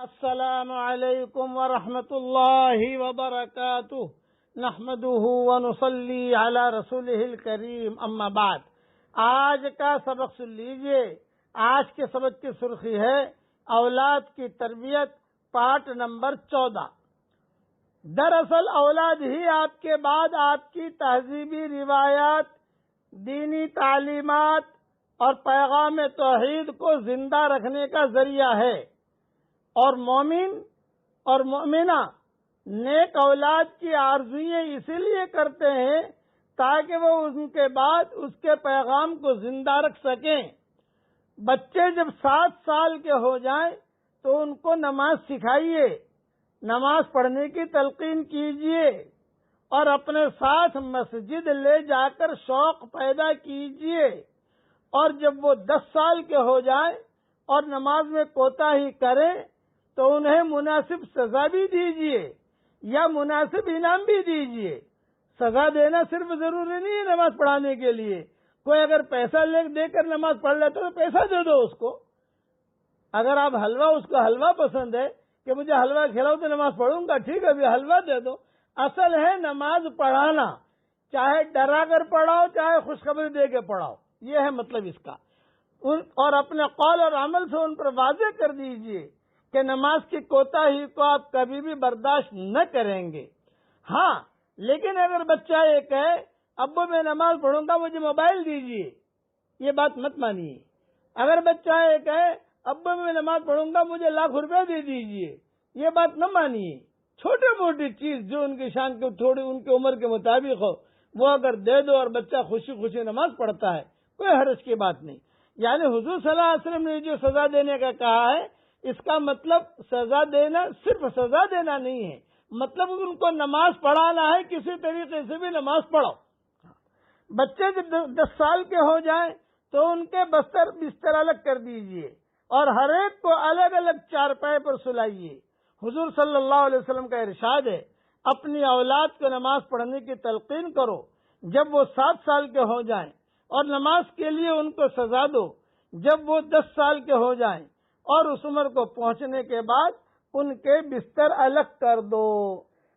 السلام علیکم ورحمۃ اللہ وبرکاتہ نحمده ونصلی علی رسولہ الکریم اما بعد۔ آج کا سبق سن لیجئے۔ آج کے سبق کی سرخی ہے اولاد کی تربیت، پارٹ نمبر 14۔ دراصل اولاد ہی آپ کے بعد آپ کی تہذیبی روایات، دینی تعلیمات اور پیغام توحید کو زندہ رکھنے کا ذریعہ ہے، اور مومن اور مومنہ نیک اولاد کی آرزوئیں اسی لیے کرتے ہیں تاکہ وہ ان کے بعد اس کے پیغام کو زندہ رکھ سکیں۔ بچے جب 7 سال کے ہو جائیں تو ان کو نماز سکھائیے، نماز پڑھنے کی تلقین کیجیے اور اپنے ساتھ مسجد لے جا کر شوق پیدا کیجیے، اور جب وہ 10 سال کے ہو جائیں اور نماز میں کوتاہی کریں تو انہیں مناسب سزا بھی دیجیے یا مناسب انعام بھی دیجیے۔ سزا دینا صرف ضروری نہیں ہے نماز پڑھانے کے لیے۔ کوئی اگر پیسہ دے کر نماز پڑھ لیتا تو پیسہ دے دو اس کو۔ اگر آپ اس کو حلوہ پسند ہے کہ مجھے حلوہ کھلاؤ تو نماز پڑھوں گا، ٹھیک ہے، ابھی حلوہ دے دو۔ اصل ہے نماز پڑھانا، چاہے ڈرا کر پڑھاؤ چاہے خوشخبری دے کے پڑھاؤ، یہ ہے مطلب اس کا۔ اور اپنے قول اور عمل سے ان پر واضح کر دیجیے کہ نماز کی کوتاہی کو آپ کبھی بھی برداشت نہ کریں گے۔ ہاں، لیکن اگر بچہ یہ کہے ابو میں نماز پڑھوں گا مجھے موبائل دیجیے، یہ بات مت مانیے۔ اگر بچہ یہ کہے ابو میں نماز پڑھوں گا مجھے ₹1,00,000 دے دیجیے، یہ بات نہ مانیے۔ چھوٹی موٹی چیز جو ان کی شان کے تھوڑی ان کی عمر کے مطابق ہو وہ اگر دے دو اور بچہ خوشی خوشی نماز پڑھتا ہے، کوئی حرج کی بات نہیں۔ یعنی حضور صلی اللہ علیہ وسلم نے جو سزا دینے کا کہا ہے، اس کا مطلب سزا دینا صرف سزا دینا نہیں ہے، مطلب ان کو نماز پڑھانا ہے، کسی طریقے سے بھی نماز پڑھو۔ بچے جب 10 سال کے ہو جائیں تو ان کے بستر الگ کر دیجئے اور ہر ایک کو الگ الگ چارپائے پر سلائیے۔ حضور صلی اللہ علیہ وسلم کا ارشاد ہے، اپنی اولاد کو نماز پڑھنے کی تلقین کرو جب وہ 7 سال کے ہو جائیں، اور نماز کے لیے ان کو سزا دو جب وہ 10 سال کے ہو جائیں، اور اس عمر کو پہنچنے کے بعد ان کے بستر الگ کر دو۔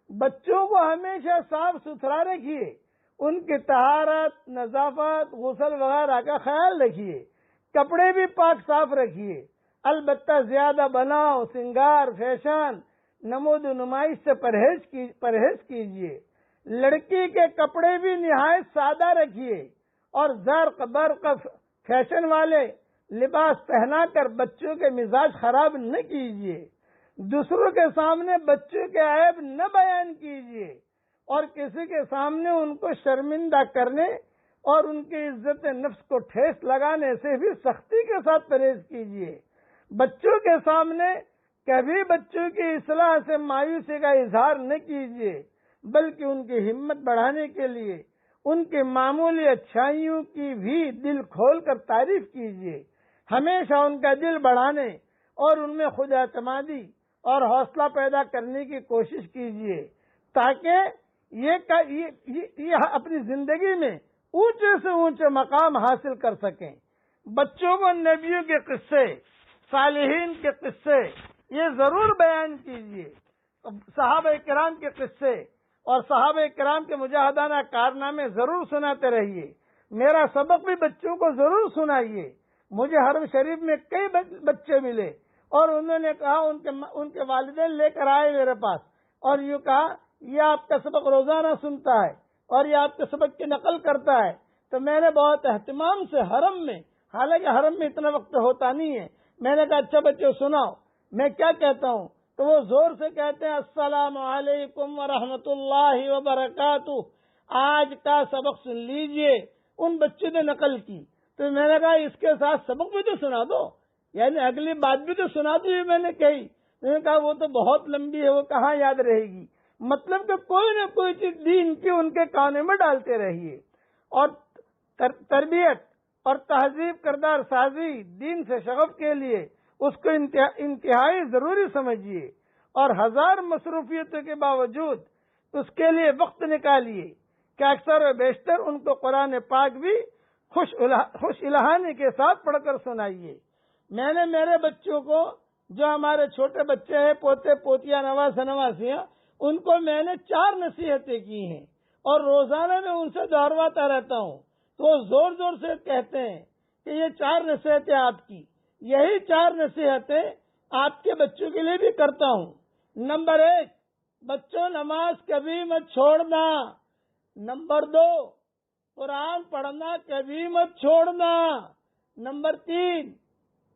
بچوں کو ہمیشہ صاف ستھرا رکھیے، ان کی طہارت، نظافت، غسل وغیرہ کا خیال رکھیے، کپڑے بھی پاک صاف رکھیے۔ البتہ زیادہ بناؤ، سنگار، فیشن، نمود و نمائش سے پرہیز کیجیے۔ لڑکی کے کپڑے بھی نہایت سادہ رکھیے اور زرق برق فیشن والے لباس پہنا کر بچوں کے مزاج خراب نہ کیجیے۔ دوسروں کے سامنے بچوں کے عیب نہ بیان کیجیے اور کسی کے سامنے ان کو شرمندہ کرنے اور ان کی عزت نفس کو ٹھیس لگانے سے بھی سختی کے ساتھ پرہیز کیجیے۔ بچوں کے سامنے کبھی بچوں کی اصلاح سے مایوسی کا اظہار نہ کیجیے، بلکہ ان کی ہمت بڑھانے کے لیے ان کی معمولی اچھائیوں کی بھی دل کھول کر تعریف کیجیے۔ ہمیشہ ان کا دل بڑھانے اور ان میں خود اعتمادی اور حوصلہ پیدا کرنے کی کوشش کیجیے تاکہ یہ اپنی زندگی میں اونچے سے اونچے مقام حاصل کر سکیں۔ بچوں کو نبیوں کے قصے، صالحین کے قصے یہ ضرور بیان کیجیے، صحابہ کرام کے قصے اور صحابہ کرام کے مجاہدانہ کارنامے ضرور سناتے رہیے۔ میرا سبق بھی بچوں کو ضرور سنائیے۔ مجھے حرم شریف میں کئی بچے ملے اور انہوں نے کہا ان کے والدین لے کر آئے میرے پاس اور یہ کہا یہ آپ کا سبق روزانہ سنتا ہے اور یہ آپ کے سبق کی نقل کرتا ہے۔ تو میں نے بہت اہتمام سے حرم میں، حالانکہ حرم میں اتنا وقت ہوتا نہیں ہے، میں نے کہا اچھا بچوں سناؤ میں کیا کہتا ہوں، تو وہ زور سے کہتے ہیں السلام علیکم ورحمۃ اللہ وبرکاتہ۔ آج کا سبق سن لیجئے۔ ان بچوں نے نقل کی تو میں نے کہا اس کے ساتھ سبق بھی تو سنا دو، یعنی اگلی بات بھی تو سنا دو۔ یہ میں نے کہی، میں نے کہا وہ تو بہت لمبی ہے، وہ کہاں یاد رہے گی۔ مطلب کہ کوئی نہ کوئی چیز دین کی ان کے کانے میں ڈالتے رہیے، اور تربیت اور تہذیب کردار سازی دین سے شغف کے لیے اس کو انتہائی ضروری سمجھیے، اور ہزار مصروفیتوں کے باوجود اس کے لیے وقت نکالیے کہ اکثر و بیشتر ان کو قرآن پاک بھی خوش الہانی کے ساتھ پڑھ کر سنائیے۔ میں نے میرے بچوں کو جو ہمارے چھوٹے بچے ہیں، پوتے پوتیاں، نواز نوازیاں، ان کو میں نے 4 نصیحتیں کی ہیں اور روزانہ میں ان سے دہرواتا رہتا ہوں، تو وہ زور زور سے کہتے ہیں کہ یہ 4 نصیحتیں آپ کی، یہی 4 نصیحتیں آپ کے بچوں کے لیے بھی کرتا ہوں۔ نمبر 1، بچوں نماز کبھی مت چھوڑنا۔ نمبر 2، قرآن پڑھنا کبھی مت چھوڑنا۔ نمبر 3،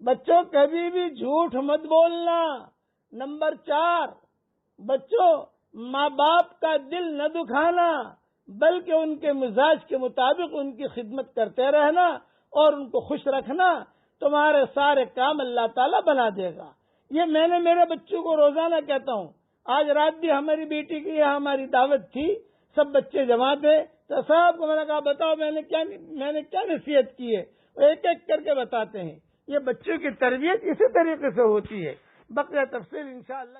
بچوں کبھی بھی جھوٹ مت بولنا۔ نمبر 4، بچوں ماں باپ کا دل نہ دکھانا، بلکہ ان کے مزاج کے مطابق ان کی خدمت کرتے رہنا اور ان کو خوش رکھنا، تمہارے سارے کام اللہ تعالیٰ بنا دے گا۔ یہ میں نے میرے بچوں کو روزانہ کہتا ہوں۔ آج رات بھی ہماری بیٹی کی یہاں ہماری دعوت تھی، سب بچے جمع تھے، تو سب کو میں نے کہا بتاؤ میں نے کیا نصیحت کی ہے، ایک ایک کر کے بتاتے ہیں۔ یہ بچوں کی تربیت اسی طریقے سے ہوتی ہے۔ بقیہ تفصیل انشاءاللہ